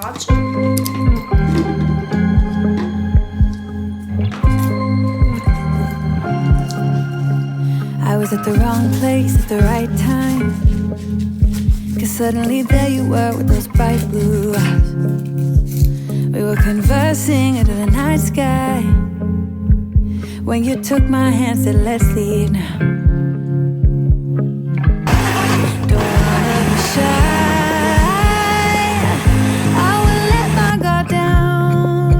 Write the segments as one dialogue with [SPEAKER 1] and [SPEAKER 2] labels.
[SPEAKER 1] kaqë.
[SPEAKER 2] I was at the wrong place at the right time, 'cause suddenly there you were with those bright blue eyes. We were conversing under the night sky, when you took my hand, said let's leave now. Don't wanna be shy, I will let my guard down.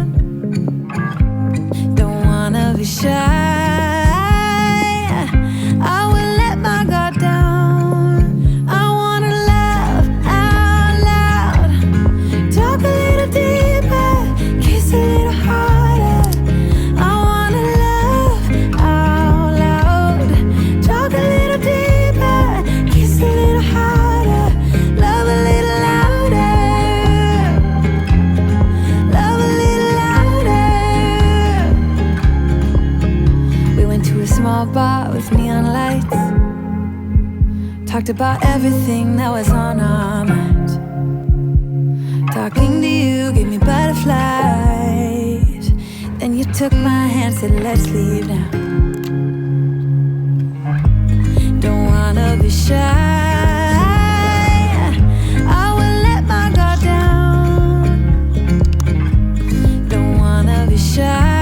[SPEAKER 2] Don't wanna be shy, bar with neon lights, talked about everything that was on our minds. Talking to you gave me butterflies, then you took my hand, said let's leave now. Don't wanna be shy, I will let my guard down. Don't wanna be shy,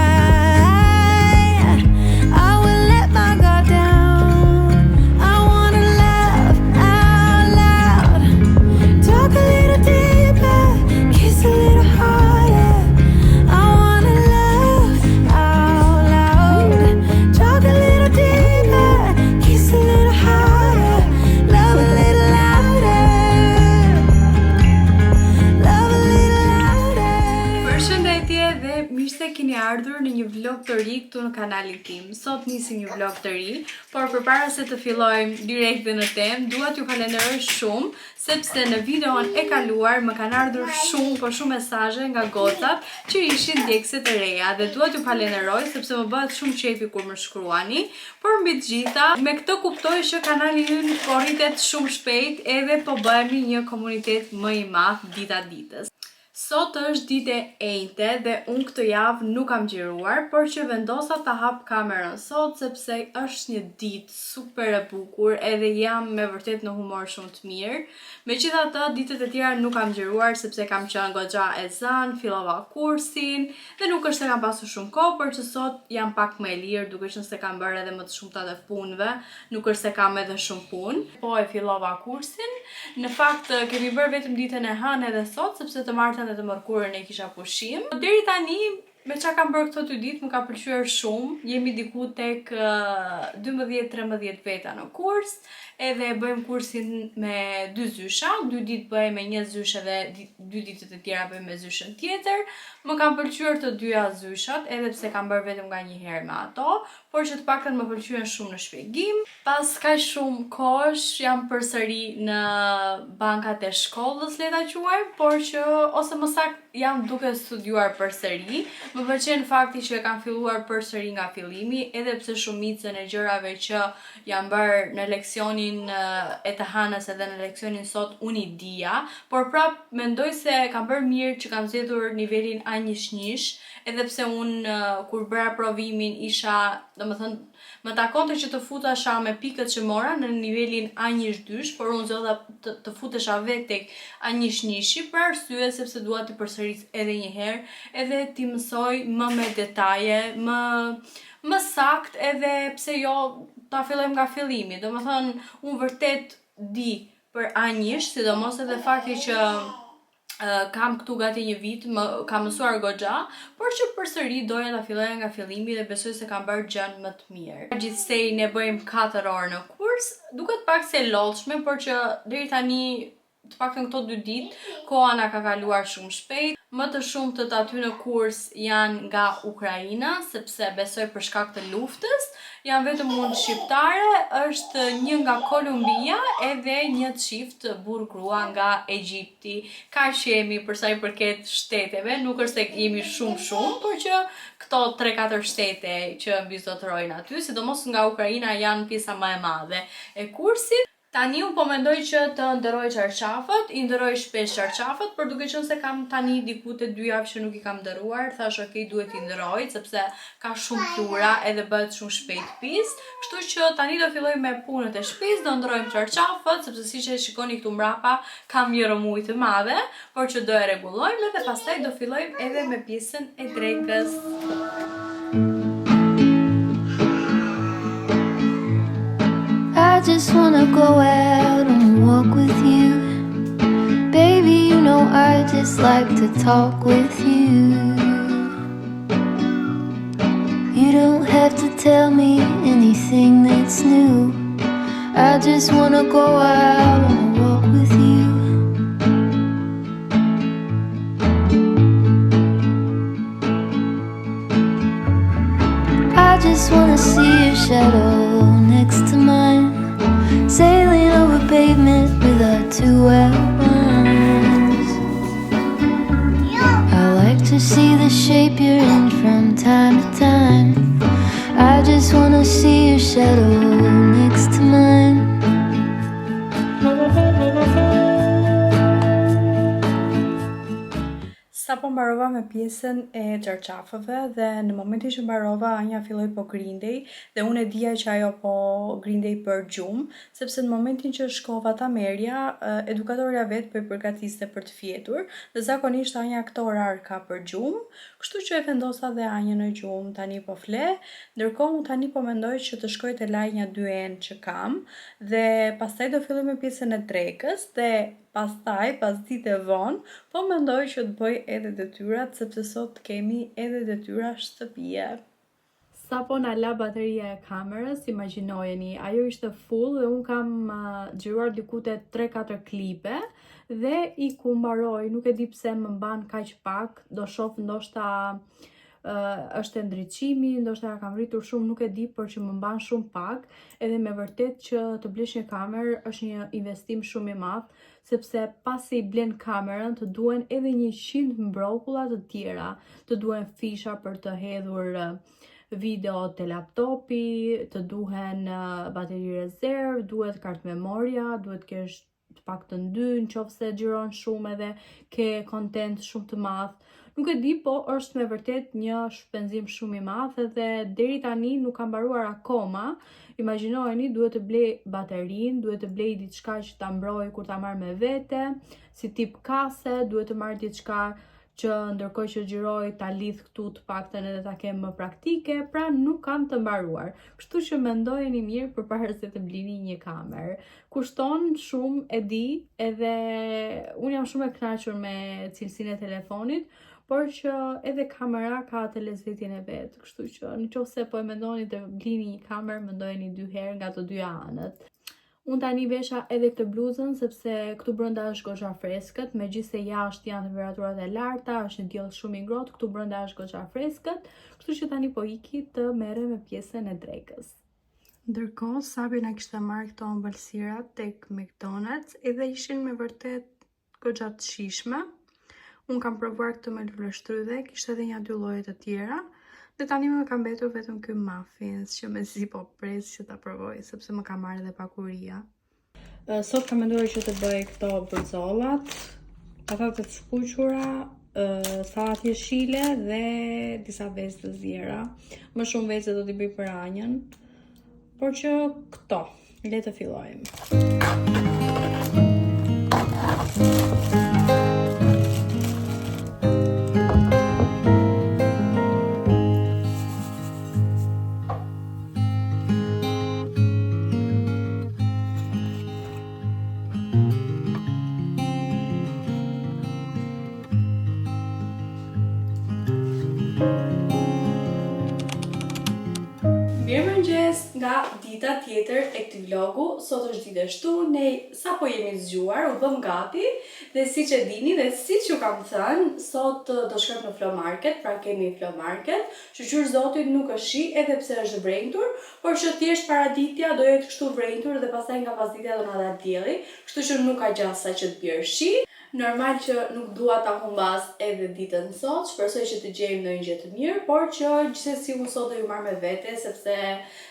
[SPEAKER 1] ardhur në një vlog të ri këtu në kanalin tim. Sot nisi një vlog të ri, por përpara se të fillojmë direkt dhe në temë, dua t'ju falenderoj shumë sepse në videon e kaluar më kanë ardhur shumë mesazhe nga gocat që ishin djegëse të reja dhe dua t'ju falenderoj sepse më bëhet shumë qefi kur më shkruani. Por mbi të gjitha, me këtë kuptoj që kanali ynë po rritet shumë shpejt edhe po bëhemi një komunitet më i madh dita ditës. Sot është ditë e enjte dhe unë këtë javë nuk kam xhiruar, por që vendosa ta hap kamerën sot sepse është një ditë super e bukur edhe jam me vërtet në humor shumë të mirë. Megjithatë, ditët e tjera nuk kam xhiruar sepse kam qenë goxha e zan, fillova kursin dhe nuk është se kam pasur shumë kohë, por që sot jam pak më e lirë, duke qenë se kam bërë edhe më të shumta të punëve, nuk është se kam edhe shumë punë. Po e fillova kursin. Në fakt kemi bërë vetëm ditën e hënë edhe sot sepse të martën dhe të mërkurën e kisha pushim. Deri tani, me qa kam bërë këto 2 ditë, më ka pëlqyer shumë. Jemi diku tek 12-13 veta në kurs, edhe bëjmë kursin me 2 zysha, 2 ditë bëjmë me 1 zysh edhe 2 ditët e tjera bëjmë me zyshën tjetër. Më kam pëlqyer të dyja zyshat, edhe pse kam bërë vetëm nga një herë me ato, por që të paktën më pëlqyen shumë në shpjegim. Pas kaq shumë kohësh jam përsëri në bankat e shkollës, le ta quajmë, por që ose më saktë jam duke studiuar përsëri. Më pëlqen fakti që kam filluar përsëri nga fillimi, edhe pse shumicën e gjërave që jam bërë në leksionin e të hënës edhe në leksionin sot unë i dija, por prap mendoj se kam bërë mirë që kam zgjedhur nivelin A1-1, edhe pse unë kur bëra provimin isha, domethënë më takonte që të futesha me pikët që mora në nivelin A1-2, por unë zgjodha të futesha vetë tek A1-1 për arsye sepse dua të përsëris edhe një herë, edhe ti mësoj më me detaje, më sakt, edhe pse jo ta fillojmë nga fillimi. Domethënë unë vërtet di për A1, sidomos edhe fakti që kam këtu gati një vit, kam mësuar goxha, por që përsëri doja ta filloja nga fillimi dhe besoj se kam bërë gjën më të mirë. Gjithsej ne bëjmë 4 orë në kurs, duket pak se lodhshme, por që deri tani të paktën këto 2 ditë koha na ka kaluar shumë shpejt. Më të shumtët aty në kurs janë nga Ukraina, sepse besoj për shkak të luftës. Janë vetëm unë shqiptare, është një nga Kolumbia edhe një çift burr grua nga Egjipti. Kaq jemi për sa i përket shteteve, nuk është se jemi shumë, por që këto 3-4 shtete që mbizotërojnë aty, sidomos nga Ukraina janë pjesa më e madhe e kursit. Tani unë po mendoj që të ndëroj çarçafët, i ndëroj shpesh çarçafët, por duke qenë se kam tani diku te 2 javë që nuk i kam ndëruar, thash ok, duhet i ndëroj sepse ka shumë plura edhe bëhet shumë shpejt pis. Kështu që tani do filloj me punët e shtëpisë, do ndërojmë çarçafët, sepse siç e shikoni këtu mbrapa kam një rëmuj të madhe, por që do e rregullojmë dhe pastaj do fillojmë edhe me pjesën e drekës.
[SPEAKER 2] I just wanna go out on a walk with you. Baby, you know I just like to talk with you. You don't have to tell me anything that's new. I just wanna go out on a walk with you. I just wanna see your shadow next to mine, sailing over pavement with our 2 arms. I like to see the shape you're in from time to time. I just wanna see your shadow next to mine.
[SPEAKER 1] Sapo mbarova me pjesën e çarçafëve dhe në momentin që mbarova Anja filloi po grindej dhe unë e dija që ajo po grindej për gjumë, sepse në momentin që shkova ta merja, edukatorja vet po i përgatiste për të fjetur dhe zakonisht Anja këto orar ka për gjumë, kështu që e vendosa dhe Anjën në gjumë, tani po fle, ndërkohë unë tani po mendoj që të shkoj te laj një 2 enë që kam dhe pastaj do filloj me pjesën e drekës dhe pastaj, pas ditë e vonë, po mendoj që të bëj edhe detyrat, sepse sot kemi edhe detyra shtëpie. Sapo na la bateria e kamerës, imagjinojeni, ajo ishte full dhe unë kam xhiruar diku te 3-4 klipe dhe i ku mbaroj, nuk e di pse më mban kaq pak, do shoh ndoshta është e ndriçimi, ndoshta kam rritur shumë, nuk e di, por që më mban shumë pak, edhe me vërtet që të blesh një kamerë është një investim shumë i madh, sepse pasi i blen kamerën të duhen edhe 100 mbrokulla të tjera, të duhen fisha për të hedhur video te laptopi, të duhen bateri rezervë, duhet kartë memoria, duhet kesh të paktën 2 nëse xhiron shumë edhe ke content shumë të madh. Nuk e di, po është me vërtet një shpenzim shumë i madh dhe deri tani nuk kam mbaruar akoma. Imagjinojeni, duhet të blej baterinë, duhet të blej diçka që ta mbroj kur ta marr me vete, si tip kase, duhet të marr diçka që ndërkohë që xhiroj ta lidh këtu të paktën edhe ta kem më praktike, pra nuk kam të mbaruar. Kështu që mendojeni mirë përpara se të blini një kamerë. Kushton shumë, e di, edhe unë jam shumë e kënaqur me cilësinë e telefonit, por që edhe kamera ka të lezvetin e vetë, kështu që nëse po e mendoni të blini një kamerë, mendojeni 2 herë nga të 2 anët. Unë tani vesha edhe këtë bluzën, sepse këtu brenda është goxha freskët, megjithëse jashtë janë temperaturat e larta, është një diell shumë i ngrohtë, këtu brenda është goxha freskët, kështu që tani po iki të merrem me pjesën e drekës. Ndërkohë, Sabi na kishte marrë këto ëmbëlsirat tek McDonald's, edhe ishin me vërtet goxha të shijshme. Unë kam provuar këtë me lule shtrydhe, kishte edhe 1-2 lloje të tjera, dhe tani më ka mbetur vetëm ky muffins që mezi po pres që ta provoj, sepse më ka marrë edhe pakuria. Sot kam menduar që të bëj këto bërzollat, patatë të skuqura, sallatë jeshile dhe disa vezë të zjera. Më shumë vezë do t'i bëj për Anjën, por që këto, le të fillojmë. Mirëmëngjes nga dita tjetër e këtij vlogu. Sot është ditë e shtunë, ne sapo jemi zgjuar, u bëm gati dhe siç e dini dhe siç ju kam thënë, sot do shkojmë në Flow Market, pra kemi Flow Market. Shqyr zotit nuk është shi, edhe pse është vrentur, por që thjesht paraditja do jetë kështu vrentur dhe pastaj nga pasditja do na dal dielli, kështu që nuk ka gjasa që të bjerë shi. Normal që nuk dua ta humbas edhe ditën sot, shpresoj që të gjejmë ndonjë gjë të mirë, por që gjithsesi unë sot do ju marr me vete sepse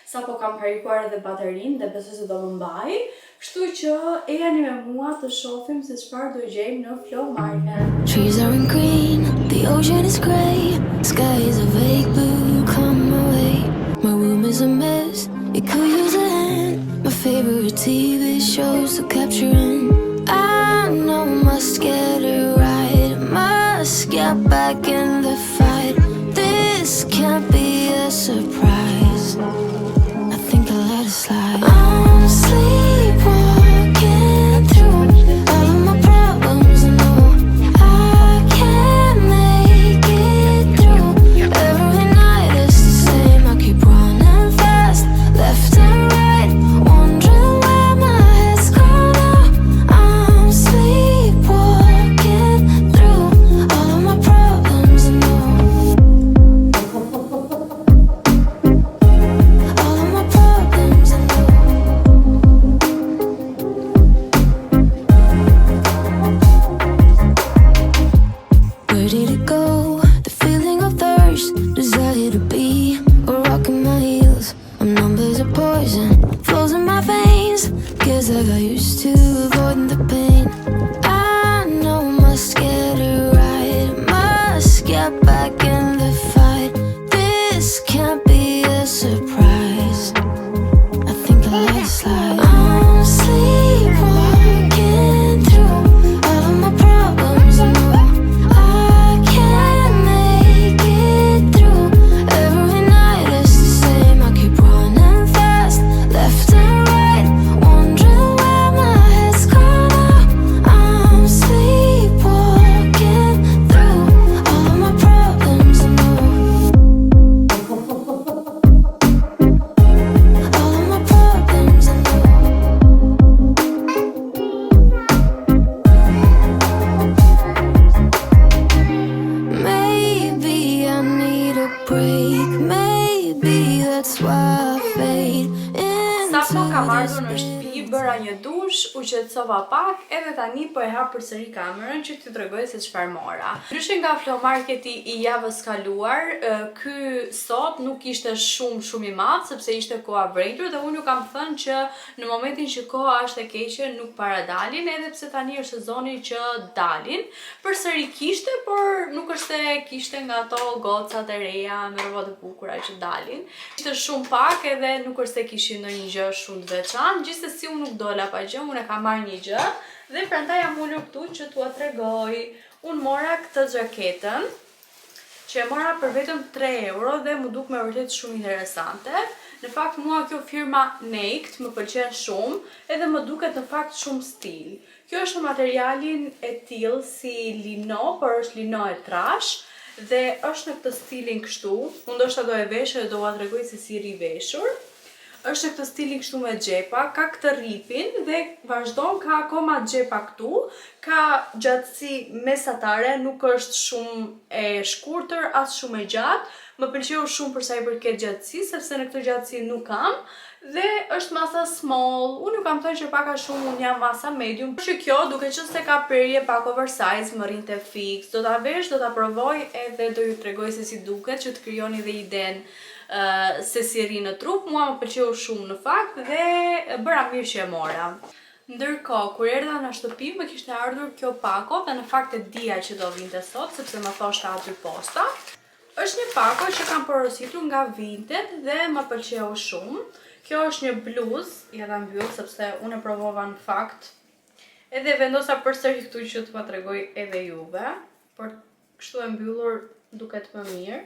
[SPEAKER 1] sapo kam karikuar edhe baterinë dhe besoj se do më mbaj. Kështu që ejani me mua të shohim se çfarë do gjejmë në Flowmarket.
[SPEAKER 2] Trees are in green, the ocean is grey, sky is a vague blue, come away. My room is a mess, it could use a hand. My favorite TV shows to capture in. I know I must get it right, must get back in the fight. This can't be a surprise, I think I'll let it slide. I'm sleepwalking through all of my problems, I know I can't make it through. Every night it's the same, I keep running fast, left and right, wondering where my head's gone now. I'm sleepwalking through all of my problems, I know. All of my problems, I know. Where did it go? The feeling of thirst, desire to be a rock in my heels. I'm numb as a poison, flows in my veins. Guess I got used to avoiding the pain. I know I must get it right, must get back in the fight. This can't be a surprise, I think I'll let it slide. I'm sleepwalking through all of my problems, I know I can't make it through. Every night it's the same, I keep running fast, left and right, wondering where my head's gone now. I'm sleepwalking through all of my problems, I know. All of my problems, I know. Maybe I need a break, maybe that's why I fade
[SPEAKER 1] Sapo kam
[SPEAKER 2] into
[SPEAKER 1] ardhur në
[SPEAKER 2] this
[SPEAKER 1] shtëpi, bëra një dush, u qetësova pak, edhe tani po e hap përsëri kamerën që t'ju tregoj se çfarë mora. Ndryshe nga Flowmarketi i javës kaluar, ky sot nuk ishte shumë i madh sepse ishte koha vrenjtur dhe unë ju kam thënë që në momentin që koha është e keqe nuk paradalin, edhe pse tani është sezoni që dalin. Përsëri kishte, por nuk është se kishte nga ato gocat e reja me rroba të bukura që dalin. Ishte shumë pak edhe nuk është se kishin ndonjë gjë shumë të veçantë. Gjithsesi unë nuk dola pa gjë, unë e kam marrë një gjë dhe prandaj jam ulur këtu që t'ua tregoj. Unë mora këtë xhaketën që e mora për vetëm 3 euro dhe më duk me vërtet shumë interesante. Në fakt mua kjo firma Naked më pëlqen shumë edhe më duket në fakt shumë stil. Kjo është në materialin e tillë si lino, por është lino e trash dhe është në këtë stilin kështu. Unë ndoshta do e vesh dhe do ua tregoj se si ri veshur. Është në këtë stilin kështu me xhepa, ka këtë ripin dhe vazhdon ka akoma xhepa këtu, ka gjatësi mesatare, nuk është shumë e shkurtër, as shumë e gjatë. Më pëlqeu shumë për sa i përket gjatësisë, sepse në këtë gjatësi nuk kam dhe është masa small. Unë ju kam thënë që pak a shumë unë jam masa medium, por që kjo duke qenë se ka perje pak oversize, më rinte fix. Do ta vesh, do ta provoj edhe do ju tregoj se si duket që të krijoni dhe idenë se si ri në trup. Mua më pëlqeu shumë në fakt dhe bëra mirë që e mora. Ndërkohë, kur erdha në shtëpi më kishte ardhur kjo pako dhe në fakt e dija që do vinte sot sepse më thoshte aty posta. Është një pako që kam porositur nga Vinted dhe më pëlqeu shumë. Kjo është një bluzë, ja ta mbyll sepse unë e provova në fakt. Edhe vendosa përsëri këtu që t'ua tregoj edhe juve, por kështu e mbyllur duket më mirë.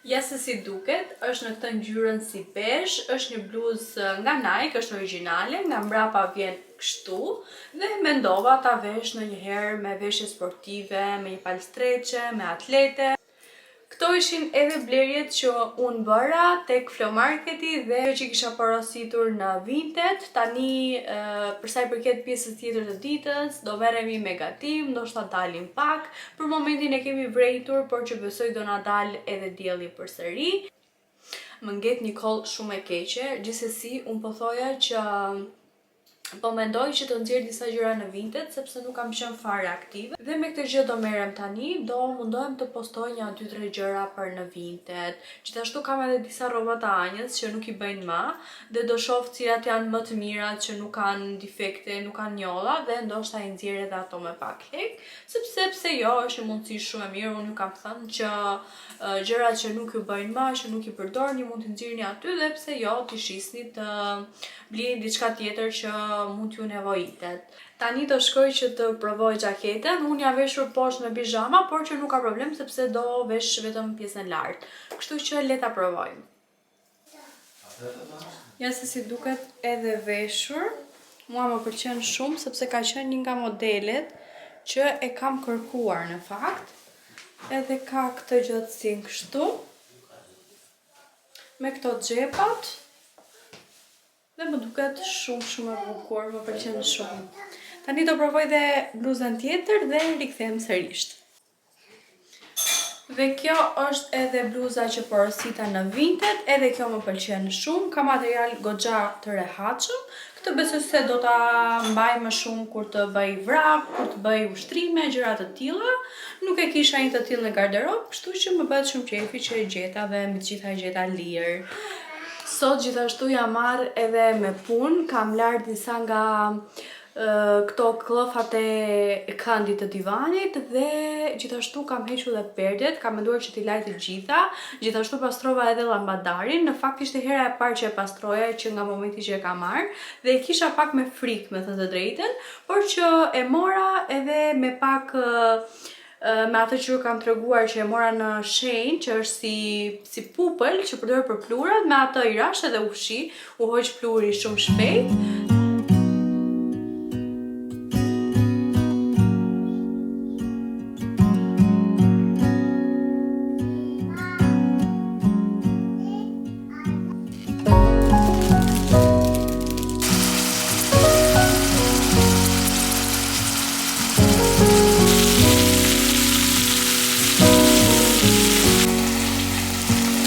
[SPEAKER 1] Ja se si duket, është në këtë ngjyrën si besh, është një bluzë nga Nike, është origjinale, nga mbrapa vjen kështu dhe mendova ta vesh ndonjëherë me veshje sportive, me një palstreqe, me atlete. Këto ishin edhe blerjet që unë bëra tek Flowmarketi dhe që kisha porositur në Vinted. Tani, për sa i përket pjesës tjetër të ditës, do merremi me gatim, ndoshta dalim pak. Për momentin e kemi vrejtur, por që besoj do na dal edhe dielli përsëri. Më ngjet një koll shumë e keqe, gjithsesi unë po thoja që Po mendoj që të nxjerr disa gjëra në Vinted sepse nuk kam qenë fare aktive. Dhe me këtë gjë do merrem tani, do mundohem të postoj një 2-3 gjëra për në Vinted. Gjithashtu kam edhe disa rroba të Anjës që nuk i bëjnë më dhe do shoh cilat janë më të mirat që nuk kanë defekte, nuk kanë njolla dhe ndoshta i nxjerr edhe ato me pak lek, sepse pse jo, është një mundësi shumë e mirë. Unë ju kam thënë që gjërat që nuk ju bëjnë më, që nuk i përdorni, mund të nxirrni aty dhe pse jo t'i shisni të blini diçka tjetër që mund t'ju nevojitet. Tani do shkoj që të provoj xhaketën. Unë ja veshur poshtë me pijama, por që nuk ka problem sepse do vesh vetëm pjesën lart. Kështu që le ta provojmë. Ja se si duket edhe veshur. Mua më pëlqen shumë sepse ka qenë një nga modelet që e kam kërkuar në fakt. Edhe ka këtë gjatësin kështu, me këto xhepat, dhe më duket shumë e bukur, më pëlqen shumë. Tani do provoj dhe bluzën tjetër dhe rikthehem sërish. Dhe kjo është edhe bluza që porosita në Vinted, edhe kjo më pëlqen shumë, ka material goxha të rehatshëm. Këtë besoj se do ta mbaj më shumë kur të bëj vrak, kur të bëj ushtrime, gjëra të tilla. Nuk e kisha një të tillë në garderob, kështu që më bëhet shumë qefi që e gjeta dhe mbi të gjitha e gjeta lirë. Sot gjithashtu jam marrë edhe me punë, kam larë disa nga këto klofat e këndit të divanit dhe gjithashtu kam hequr dhe perdet, kam menduar që t'i laj të gjitha. Gjithashtu pastrova edhe llambadarin. Në fakt ishte hera e parë që e pastroja që nga momenti që e kam marrë dhe kisha pak me frikë, me thënë të drejtën, por që e mora edhe me pak me atë që ju kam treguar që e mora në shenjë, që është si pupël që përdor për plurat, me atë i rash edhe ushi, u hoq pluri shumë shpejt.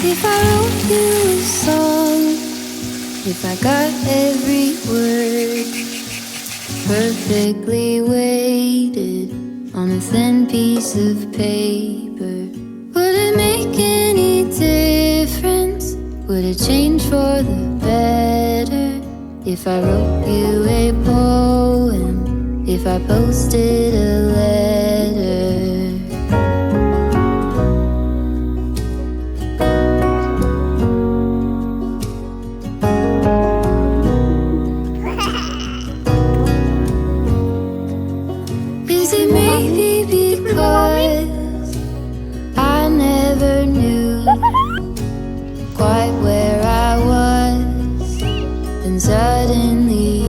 [SPEAKER 2] If I wrote you a song, if I got every word perfectly weighted on a thin piece of paper, would it make any difference? Would it change for the better? If I wrote you a poem, if I posted a letter?